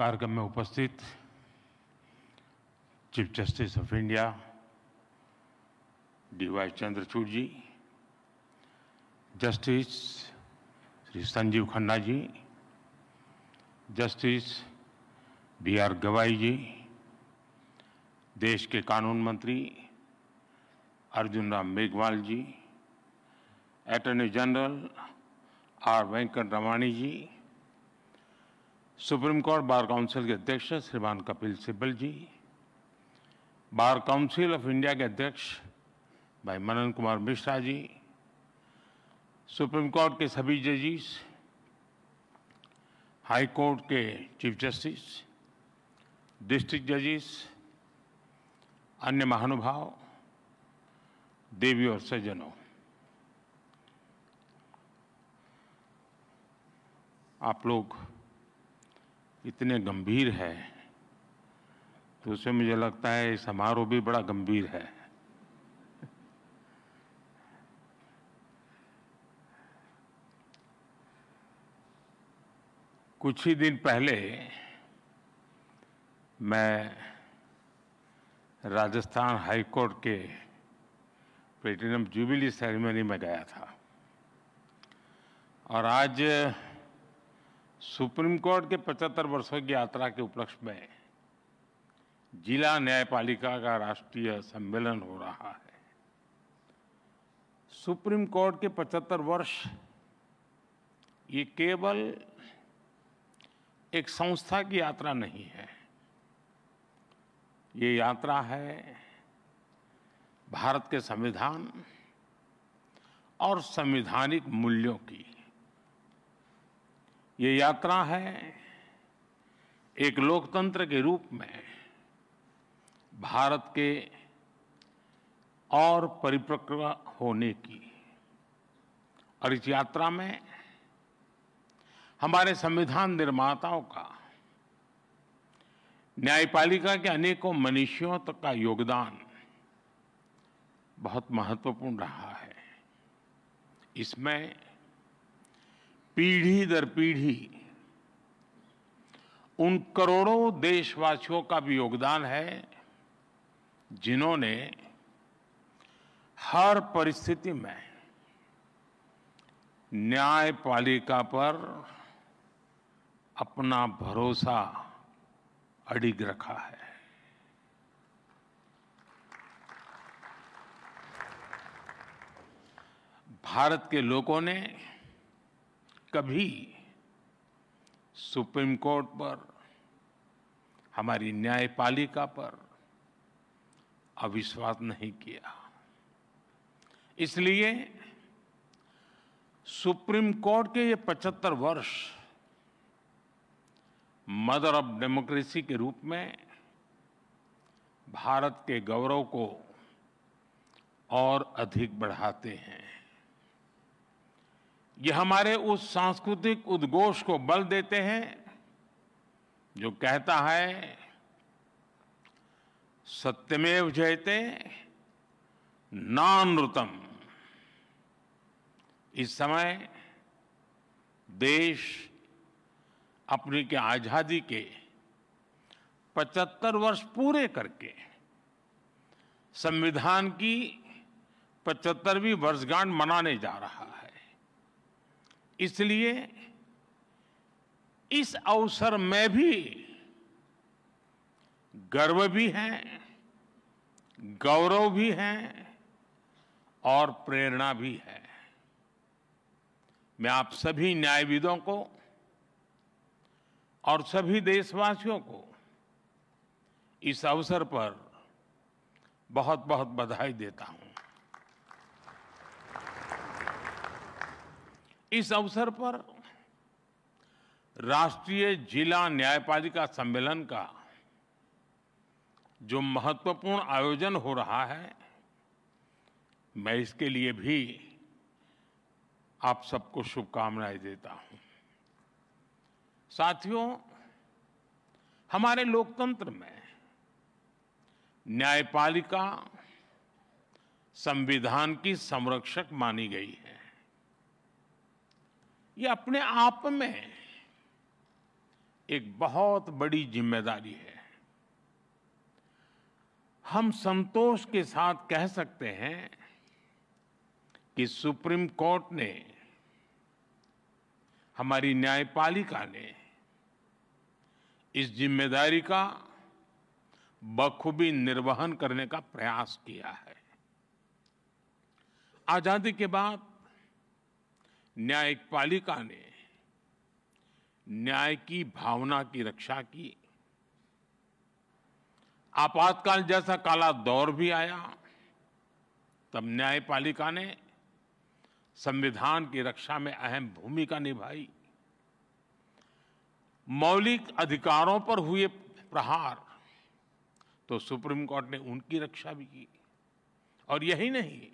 कार्यक्रम में उपस्थित chief justice of India D Y. Chandrachud ji, justice Shri Sanjiv Khanna ji, justice B R. Gavai ji, देश के कानून मंत्री Arjun Ram Meghwal ji, attorney general R. Venkat Ramani ji, supreme court bar council के अध्यक्ष श्रीमान Kapil Sibal ji, bar council of India के अध्यक्ष भाई मनन कुमार मिश्रा जी, सुप्रीम कोर्ट के सभी जजेस, हाई कोर्ट के चीफ जस्टिस, डिस्ट्रिक्ट जजेस, अन्य महानुभाव, देवी और सज्जनों, आप लोग इतने गंभीर है तो उससे मुझे लगता है समारोह भी बड़ा गंभीर है। कुछ ही दिन पहले मैं राजस्थान हाई कोर्ट के प्लेटिनम जुबिली सेरेमनी में गया था और आज सुप्रीम कोर्ट के 75 वर्षों की यात्रा के उपलक्ष्य में जिला न्यायपालिका का राष्ट्रीय सम्मेलन हो रहा है। सुप्रीम कोर्ट के 75 वर्ष ये केवल एक संस्था की यात्रा नहीं है, ये यात्रा है भारत के संविधान और संवैधानिक मूल्यों की। ये यात्रा है एक लोकतंत्र के रूप में भारत के और परिपक्व होने की। और इस यात्रा में हमारे संविधान निर्माताओं का, न्यायपालिका के अनेकों मनीषियों तक का योगदान बहुत महत्वपूर्ण रहा है। इसमें पीढ़ी दर पीढ़ी उन करोड़ों देशवासियों का भी योगदान है जिन्होंने हर परिस्थिति में न्यायपालिका पर अपना भरोसा अडिग रखा है। भारत के लोगों ने कभी सुप्रीम कोर्ट पर, हमारी न्यायपालिका पर अविश्वास नहीं किया। इसलिए सुप्रीम कोर्ट के ये 75 वर्ष मदर ऑफ डेमोक्रेसी के रूप में भारत के गौरव को और अधिक बढ़ाते हैं। ये हमारे उस सांस्कृतिक उद्घोष को बल देते हैं जो कहता है सत्यमेव जयते नानृतम्। इस समय देश अपनी के आजादी के 75 वर्ष पूरे करके संविधान की 75वीं वर्षगांठ मनाने जा रहा है। इसलिए इस अवसर में भी गर्व भी है, गौरव भी है और प्रेरणा भी है। मैं आप सभी न्यायविदों को और सभी देशवासियों को इस अवसर पर बहुत बहुत बधाई देता हूं। इस अवसर पर राष्ट्रीय जिला न्यायपालिका सम्मेलन का जो महत्वपूर्ण आयोजन हो रहा है, मैं इसके लिए भी आप सबको शुभकामनाएं देता हूं। साथियों, हमारे लोकतंत्र में न्यायपालिका संविधान की संरक्षक मानी गई है। ये अपने आप में एक बहुत बड़ी जिम्मेदारी है। हम संतोष के साथ कह सकते हैं कि सुप्रीम कोर्ट ने, हमारी न्यायपालिका ने इस जिम्मेदारी का बखूबी निर्वहन करने का प्रयास किया है। आजादी के बाद न्यायपालिका ने न्याय की भावना की रक्षा की। आपातकाल जैसा काला दौर भी आया, तब न्यायपालिका ने संविधान की रक्षा में अहम भूमिका निभाई। मौलिक अधिकारों पर हुए प्रहार तो सुप्रीम कोर्ट ने उनकी रक्षा भी की। और यही नहीं,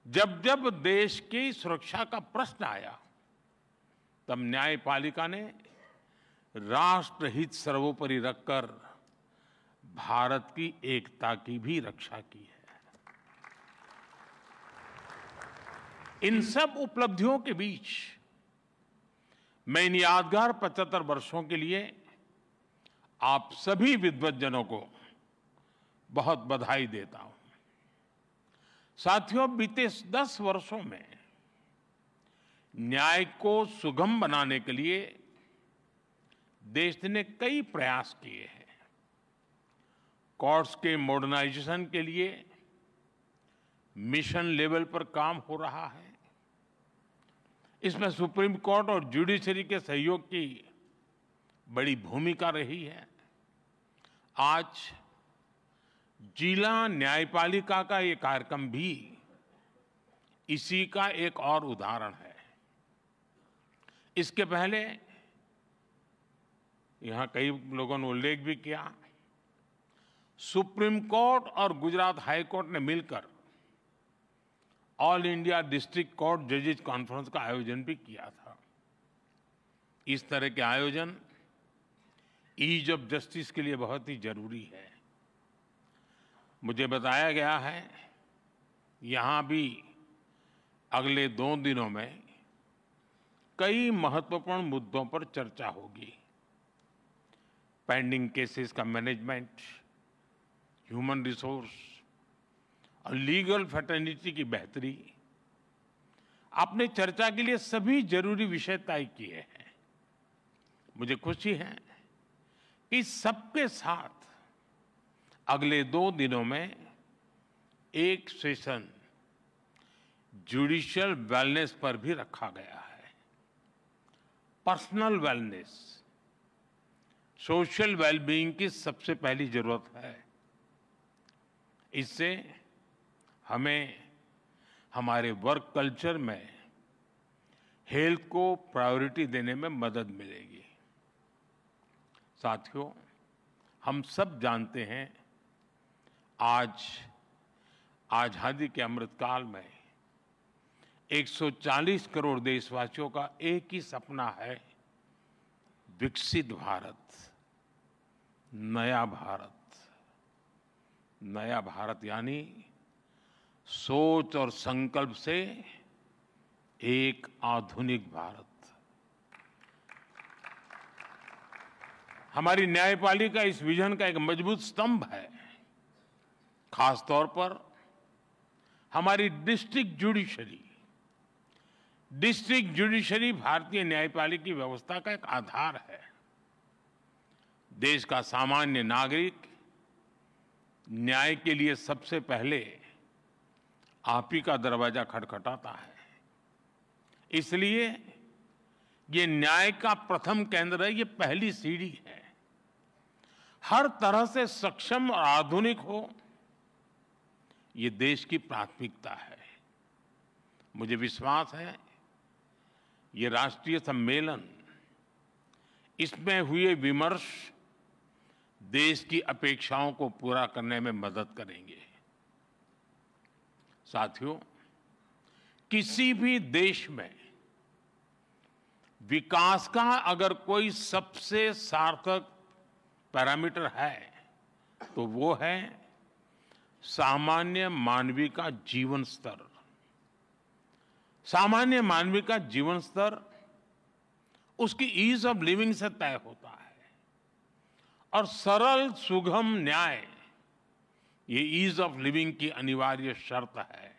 जब जब देश की सुरक्षा का प्रश्न आया, तब न्यायपालिका ने राष्ट्रहित सर्वोपरि रखकर भारत की एकता की भी रक्षा की है। इन सब उपलब्धियों के बीच मैं इन यादगार 75 वर्षों के लिए आप सभी विद्वज्जनों को बहुत बधाई देता हूं। साथियों, बीते 10 वर्षों में न्याय को सुगम बनाने के लिए देश ने कई प्रयास किए हैं। कोर्ट्स के मॉडर्नाइजेशन के लिए मिशन लेवल पर काम हो रहा है। इसमें सुप्रीम कोर्ट और जुडिशरी के सहयोग की बड़ी भूमिका रही है। आज जिला न्यायपालिका का ये कार्यक्रम भी इसी का एक और उदाहरण है। इसके पहले यहां कई लोगों ने उल्लेख भी किया, सुप्रीम कोर्ट और गुजरात हाई कोर्ट ने मिलकर ऑल इंडिया डिस्ट्रिक्ट कोर्ट जजेज कॉन्फ्रेंस का आयोजन भी किया था। इस तरह के आयोजन ईज ऑफ जस्टिस के लिए बहुत ही जरूरी है। मुझे बताया गया है यहां भी अगले 2 दिनों में कई महत्वपूर्ण मुद्दों पर चर्चा होगी। पेंडिंग केसेस का मैनेजमेंट, ह्यूमन रिसोर्स और लीगल फैटर्निटी की बेहतरी। आपने चर्चा के लिए सभी जरूरी विषय तय किए हैं। मुझे खुशी है कि सबके साथ अगले 2 दिनों में एक सेशन जुडिशियल वेलनेस पर भी रखा गया है। पर्सनल वेलनेस, सोशल वेलबीइंग की सबसे पहली जरूरत है। इससे हमें हमारे वर्क कल्चर में हेल्थ को प्रायोरिटी देने में मदद मिलेगी। साथियों, हम सब जानते हैं आज आजादी के अमृतकाल में 140 करोड़ देशवासियों का एक ही सपना है, विकसित भारत, नया भारत। नया भारत यानी सोच और संकल्प से एक आधुनिक भारत। हमारी न्यायपालिका इस विजन का एक मजबूत स्तंभ है। खास तौर पर हमारी डिस्ट्रिक्ट जुडिशरी भारतीय न्यायपालिका की व्यवस्था का एक आधार है। देश का सामान्य नागरिक न्याय के लिए सबसे पहले आप ही का दरवाजा खटखटाता है। इसलिए ये न्याय का प्रथम केंद्र है, ये पहली सीढ़ी है। हर तरह से सक्षम और आधुनिक हो, ये देश की प्राथमिकता है। मुझे विश्वास है ये राष्ट्रीय सम्मेलन, इसमें हुए विमर्श देश की अपेक्षाओं को पूरा करने में मदद करेंगे। साथियों, किसी भी देश में विकास का अगर कोई सबसे सार्थक पैरामीटर है तो वो है सामान्य मानवीय का जीवन स्तर। सामान्य मानवीय का जीवन स्तर उसकी ईज ऑफ लिविंग से तय होता है। और सरल सुगम न्याय, ये ईज ऑफ लिविंग की अनिवार्य शर्त है।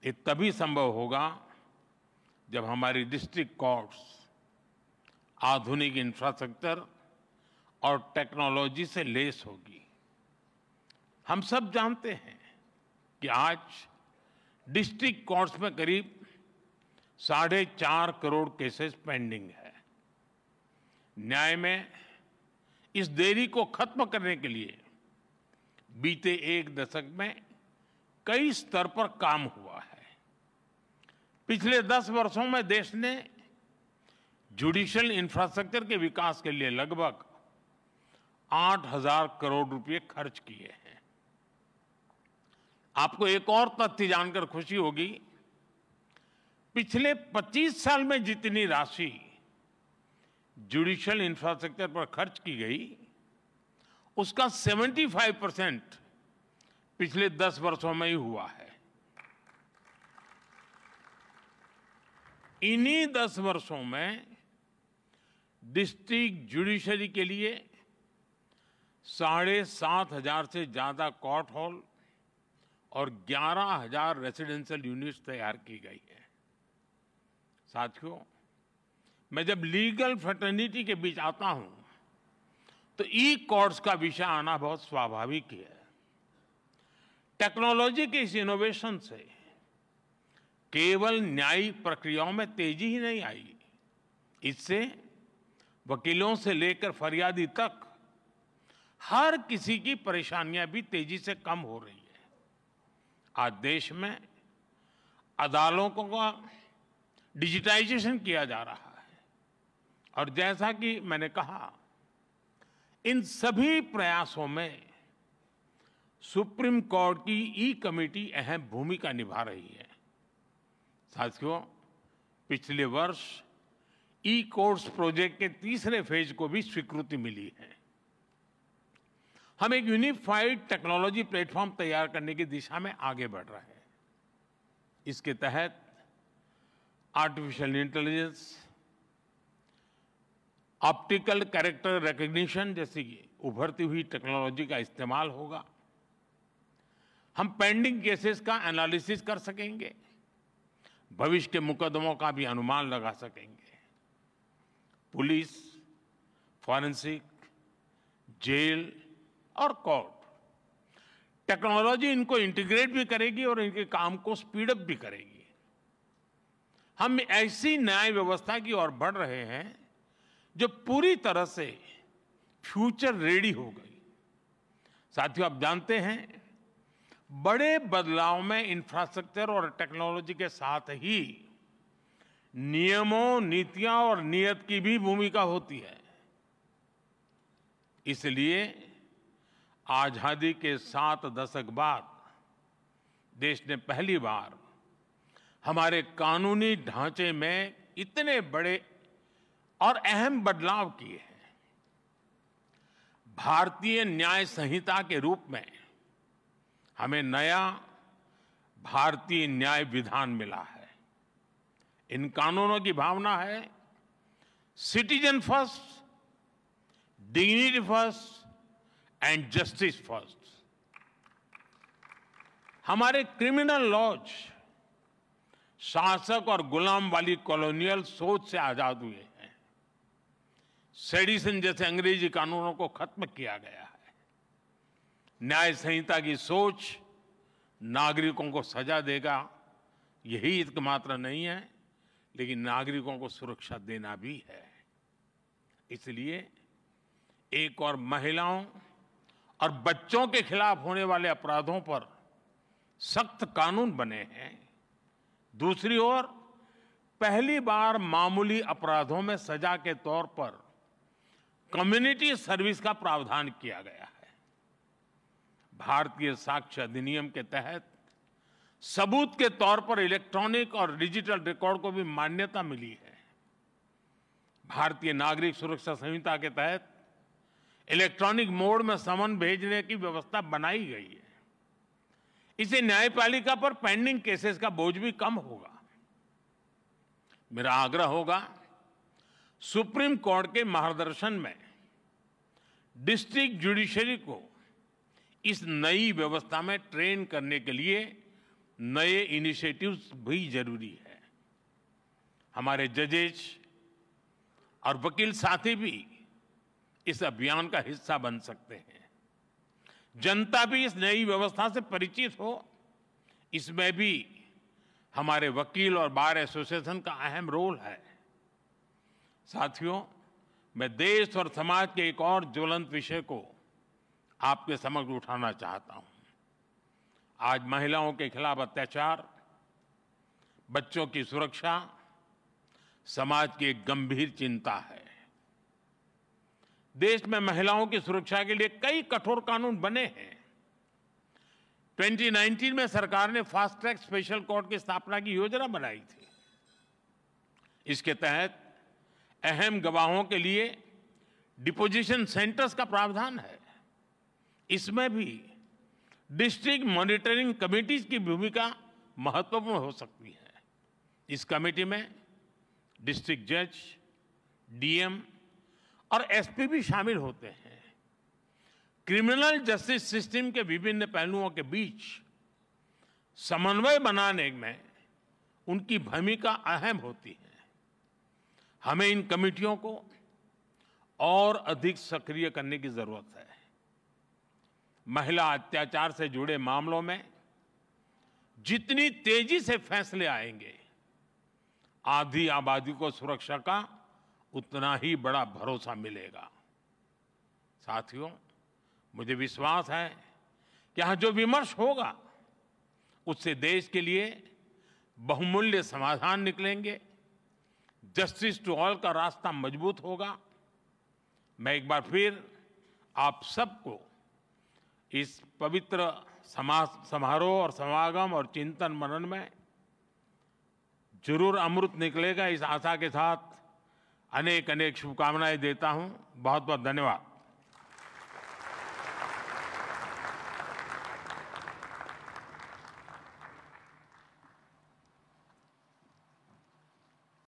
ये तभी संभव होगा जब हमारी डिस्ट्रिक्ट कोर्ट्स आधुनिक इंफ्रास्ट्रक्चर और टेक्नोलॉजी से लैस होगी। हम सब जानते हैं कि आज डिस्ट्रिक्ट कोर्ट्स में करीब 4.5 करोड़ केसेस पेंडिंग है। न्याय में इस देरी को खत्म करने के लिए बीते एक दशक में कई स्तर पर काम हुआ है। पिछले 10 वर्षों में देश ने जुडिशियल इंफ्रास्ट्रक्चर के विकास के लिए लगभग 8,000 करोड़ रुपए खर्च किए हैं। आपको एक और तथ्य जानकर खुशी होगी, पिछले 25 साल में जितनी राशि जुडिशियल इंफ्रास्ट्रक्चर पर खर्च की गई, उसका 75% पिछले 10 वर्षों में ही हुआ है। इन्हीं 10 वर्षों में डिस्ट्रिक्ट जुडिशरी के लिए 7,500 से ज्यादा कोर्ट हॉल और 11,000 रेसिडेंशियल यूनिट्स तैयार की गई है। साथियों, मैं जब लीगल फ्रेटर्निटी के बीच आता हूं तो ई कोर्ट्स का विषय आना बहुत स्वाभाविक है। टेक्नोलॉजी के इस इनोवेशन से केवल न्यायिक प्रक्रियाओं में तेजी ही नहीं आई, इससे वकीलों से लेकर फरियादी तक हर किसी की परेशानियां भी तेजी से कम हो रही है। आज देश में अदालतों का डिजिटाइजेशन किया जा रहा है और जैसा कि मैंने कहा, इन सभी प्रयासों में सुप्रीम कोर्ट की ई कमेटी अहम भूमिका निभा रही है। साथियों, पिछले वर्ष ई कोर्ट्स प्रोजेक्ट के तीसरे फेज को भी स्वीकृति मिली है। हम एक यूनिफाइड टेक्नोलॉजी प्लेटफॉर्म तैयार करने की दिशा में आगे बढ़ रहे हैं। इसके तहत artificial intelligence, optical character recognition जैसी उभरती हुई टेक्नोलॉजी का इस्तेमाल होगा। हम पेंडिंग केसेस का एनालिसिस कर सकेंगे, भविष्य के मुकदमों का भी अनुमान लगा सकेंगे। पुलिस, फॉरेंसिक, जेल और कोर्ट टेक्नोलॉजी इनको इंटीग्रेट भी करेगी और इनके काम को स्पीड अप भी करेगी। हम ऐसी न्याय व्यवस्था की ओर बढ़ रहे हैं जो पूरी तरह से फ्यूचर रेडी हो गई। साथियों, आप जानते हैं, बड़े बदलाव में इंफ्रास्ट्रक्चर और टेक्नोलॉजी के साथ ही नियमों, नीतियां और नीयत की भी भूमिका होती है। इसलिए आजादी के 7 दशक बाद देश ने पहली बार हमारे कानूनी ढांचे में इतने बड़े और अहम बदलाव किए हैं। भारतीय न्याय संहिता के रूप में हमें नया भारतीय न्याय विधान मिला है। इन कानूनों की भावना है citizen first, dignity first and justice first. हमारे क्रिमिनल लॉज शासक और गुलाम वाली कॉलोनियल सोच से आजाद हुए हैं। सेडिशन जैसे अंग्रेजी कानूनों को खत्म किया गया है। न्याय संहिता की सोच नागरिकों को सजा देगा, यही एकमात्र नहीं है, लेकिन नागरिकों को सुरक्षा देना भी है। इसलिए एक और महिलाओं और बच्चों के खिलाफ होने वाले अपराधों पर सख्त कानून बने हैं। दूसरी ओर पहली बार मामूली अपराधों में सजा के तौर पर कम्युनिटी सर्विस का प्रावधान किया गया है। भारतीय साक्ष्य अधिनियम के तहत सबूत के तौर पर इलेक्ट्रॉनिक और डिजिटल रिकॉर्ड को भी मान्यता मिली है। भारतीय नागरिक सुरक्षा संहिता के तहत इलेक्ट्रॉनिक मोड में समन भेजने की व्यवस्था बनाई गई है। इससे न्यायपालिका पर पेंडिंग केसेस का बोझ भी कम होगा। मेरा आग्रह होगा, सुप्रीम कोर्ट के मार्गदर्शन में डिस्ट्रिक्ट जुडिशरी को इस नई व्यवस्था में ट्रेन करने के लिए नए इनिशिएटिव्स भी जरूरी है। हमारे जजेस और वकील साथी भी इस अभियान का हिस्सा बन सकते हैं। जनता भी इस नई व्यवस्था से परिचित हो, इसमें भी हमारे वकील और बार एसोसिएशन का अहम रोल है। साथियों, मैं देश और समाज के एक और ज्वलंत विषय को आपके समक्ष उठाना चाहता हूं। आज महिलाओं के खिलाफ अत्याचार, बच्चों की सुरक्षा समाज की एक गंभीर चिंता है। देश में महिलाओं की सुरक्षा के लिए कई कठोर कानून बने हैं। 2019 में सरकार ने फास्ट ट्रैक स्पेशल कोर्ट की स्थापना की योजना बनाई थी। इसके तहत अहम गवाहों के लिए डिपोजिशन सेंटर्स का प्रावधान है। इसमें भी डिस्ट्रिक्ट मॉनिटरिंग कमिटीज की भूमिका महत्वपूर्ण हो सकती है। इस कमेटी में डिस्ट्रिक्ट जज, डीएम और एसपी भी शामिल होते हैं। क्रिमिनल जस्टिस सिस्टम के विभिन्न पहलुओं के बीच समन्वय बनाने में उनकी भूमिका अहम होती है। हमें इन कमेटियों को और अधिक सक्रिय करने की जरूरत है। महिला अत्याचार से जुड़े मामलों में जितनी तेजी से फैसले आएंगे, आधी आबादी को सुरक्षा का उतना ही बड़ा भरोसा मिलेगा। साथियों, मुझे विश्वास है कि यहां जो विमर्श होगा उससे देश के लिए बहुमूल्य समाधान निकलेंगे। जस्टिस टू ऑल का रास्ता मजबूत होगा। मैं एक बार फिर आप सबको इस पवित्र समारोह और समागम और चिंतन मनन में जरूर अमृत निकलेगा, इस आशा के साथ अनेक अनेक शुभकामनाएं देता हूं। बहुत बहुत धन्यवाद।